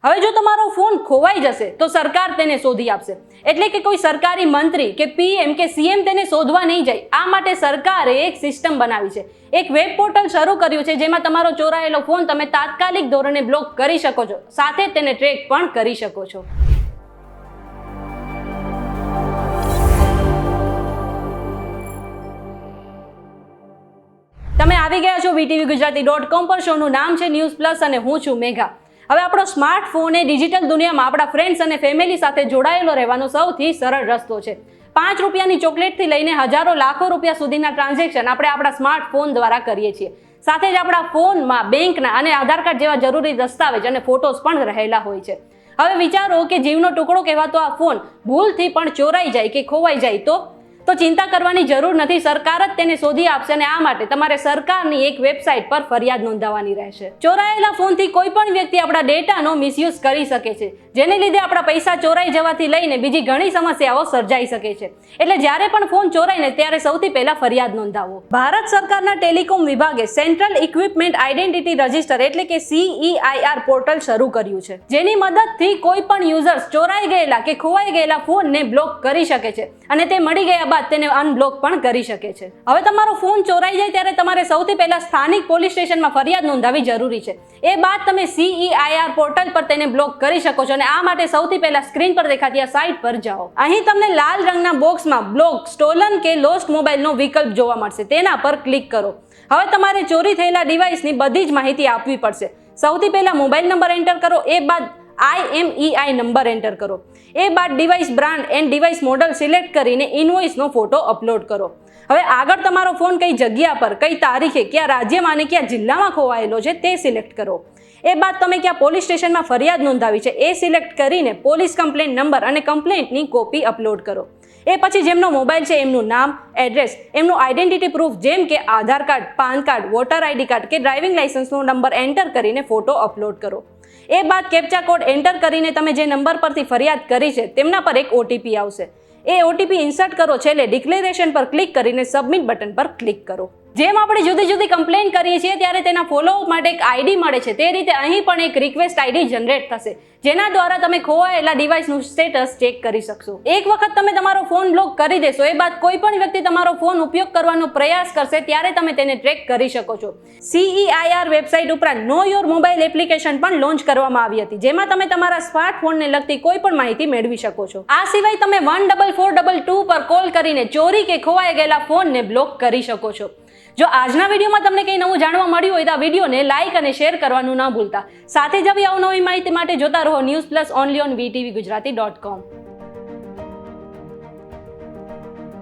હવે જો તમારો ફોન ખોવાઈ જશે તો સરકાર તેને શોધી આપશે, એટલે કે કોઈ સરકારી મંત્રી કે પીએમ કે સીએમ તેને શોધવા નહીં જાય. આ માટે સરકારે એક સિસ્ટમ બનાવી છે, એક વેબ પોર્ટલ શરૂ કર્યું છે જેમાં તમારો ચોરાયેલો ફોન તમે તાત્કાલિક ધોરણે બ્લોક કરી શકો છો, સાથે તેને ટ્રેક પણ કરી શકો છો. તમે આવી ગયા છો VTVGujarati.com પર. શોનું નામ છે ન્યૂઝ પ્લસ અને હું છું મેઘા. હવે આપણો સ્માર્ટફોન એ ડિજિટલ દુનિયામાં આપણા ફ્રેન્ડ્સ અને ફેમિલી સાથે જોડાયેલો રહેવાનો સૌથી સરળ રસ્તો છે. 5 રૂપિયાની ચોકલેટથી લઈને હજારો લાખો રૂપિયા સુધીના ટ્રાન્ઝેક્શન આપણે આપણા સ્માર્ટફોન દ્વારા કરીએ છીએ. સાથે જ આપણા ફોનમાં બેંકના અને આધાર કાર્ડ જેવા જરૂરી દસ્તાવેજ અને ફોટોસ પણ રહેલા હોય છે. હવે વિચારો કે જીવનો ટુકડો કહેવાતો આ ફોન ભૂલથી પણ ચોરાઈ જાય કે ખોવાઈ જાય તો ચિંતા કરવાની જરૂર નથી. સરકાર જ તેને શોધી આપશે અને આ માટે તમારે સરકારની એક વેબસાઇટ પર ફરિયાદ નોંધાવવાની રહેશે. ચોરાયેલા ફોનથી કોઈ પણ વ્યક્તિ આપણા ડેટાનો મિસયુઝ કરી શકે છે, જેને લીધે આપણા પૈસા ચોરાઈ જવાથી લઈને બીજી ઘણી સમસ્યાઓ સર્જાઈ શકે છે. એટલે જ્યારે પણ ફોન ચોરાય ને ત્યારે સૌથી પહેલા ફરિયાદ નોંધાવો. ભારત સરકારના ટેલિકોમ વિભાગે સેન્ટ્રલ ઇક્વિપમેન્ટ આઇડેન્ટિટી રજિસ્ટર એટલે કે CEIR પોર્ટલ શરૂ કર્યું છે, જેની મદદથી કોઈ પણ યુઝર્સ ચોરાઈ ગયેલા કે ખોવાઈ ગયેલા ફોનને બ્લોક કરી શકે છે અને તે મળી ગયા બાદ તેને અનબ્લોક પણ કરી શકે છે. હવે તમારો ફોન ચોરાઈ જાય ત્યારે તમારે સૌથી પહેલા સ્થાનિક પોલીસ સ્ટેશનમાં ફરિયાદ નોંધાવવી જરૂરી છે. એ બાદ તમે CEIR પોર્ટલ પર તેને બ્લોક કરી શકો છો અને આ માટે સૌથી પહેલા સ્ક્રીન પર દેખાતી આ સાઇટ પર જાઓ. અહીં તમને લાલ રંગના બોક્સમાં બ્લોક, સ્ટોલન કે લોસ્ટ મોબાઈલનો વિકલ્પ જોવા મળશે, તેના પર ક્લિક કરો. હવે તમારે ચોરી થયેલા ડિવાઇસની બધી જ માહિતી આપવી પડશે. સૌથી પહેલા મોબાઈલ નંબર એન્ટર કરો, એ બાદ IMEI નંબર એન્ટર કરો, એ બાદ device brand and device model select કરીને ઇનવોઇસનો ફોટો અપલોડ કરો. હવે આગળ તમારો ફોન કઈ જગ્યા પર, કઈ તારીખે, કયા રાજ્યમાં અને કયા જિલ્લામાં ખોવાયેલો છે તે સિલેક્ટ કરો. એ બાદ તમે ક્યાં પોલીસ સ્ટેશનમાં ફરિયાદ નોંધાવી છે એ સિલેક્ટ કરીને પોલીસ કમ્પ્લેન્ટ નંબર અને કમ્પ્લેન્ટની કોપી અપલોડ કરો. એ પછી જેમનો મોબાઈલ છે એમનું નામ, એડ્રેસ, એમનું આઈડેન્ટિટી પ્રૂફ જેમ કે Aadhaar card, PAN card, voter ID card કે ડ્રાઇવિંગ લાયસન્સનો નંબર એન્ટર કરીને ફોટો અપલોડ કરો. એ બાદ કેપ્ચા કોડ એન્ટર કરીને તમે જે નંબર પરથી ફરિયાદ કરી છે તેમના પર એક OTP આવશે. એ OTP ઇન્સર્ટ કરો. છેલ્લે ડિક્લેરેશન પર ક્લિક કરીને સબમિટ બટન પર ક્લિક કરો. જેમ આપણે જુદી જુદી કમ્પ્લેન કરીએ છીએ ત્યારે તેના ફોલોઅપ માટે એક ID મળે છે, તે રીતે અહીં પણ એક રિક્વેસ્ટ ID જનરેટ થશે, જેના દ્વારા તમે ખોવાયેલા ડિવાઇસનું સ્ટેટસ ચેક કરી શકશો. એક વખત તમે તમારો ફોન બ્લોક કરી દેશો, એ બાદ કોઈ પણ વ્યક્તિ તમારો ફોન ઉપયોગ કરવાનો પ્રયાસ કરશે ત્યારે તમે તેને ટ્રેક કરી શકો છો. CEIR વેબસાઇટ ઉપરાંત નો યોર મોબાઈલ એપ્લિકેશન પણ લોન્ચ કરવામાં આવી હતી, જેમાં તમે તમારા સ્માર્ટફોનને લગતી કોઈ પણ માહિતી મેળવી શકો છો. આ સિવાય તમે 14422 પર કોલ કરીને ચોરી કે ખોવાઈ ગયેલા ફોનને બ્લોક કરી શકો છો. જો આજના વિડીયોમાં તમને કંઈ નવું જાણવા મળ્યું હોય તો આ વિડીયોને લાઇક અને શેર કરવાનું ન ભૂલતા. સાથે જ આવી અવનવી માહિતી માટે જોતા રહો news plus only on VTVGujarati.com.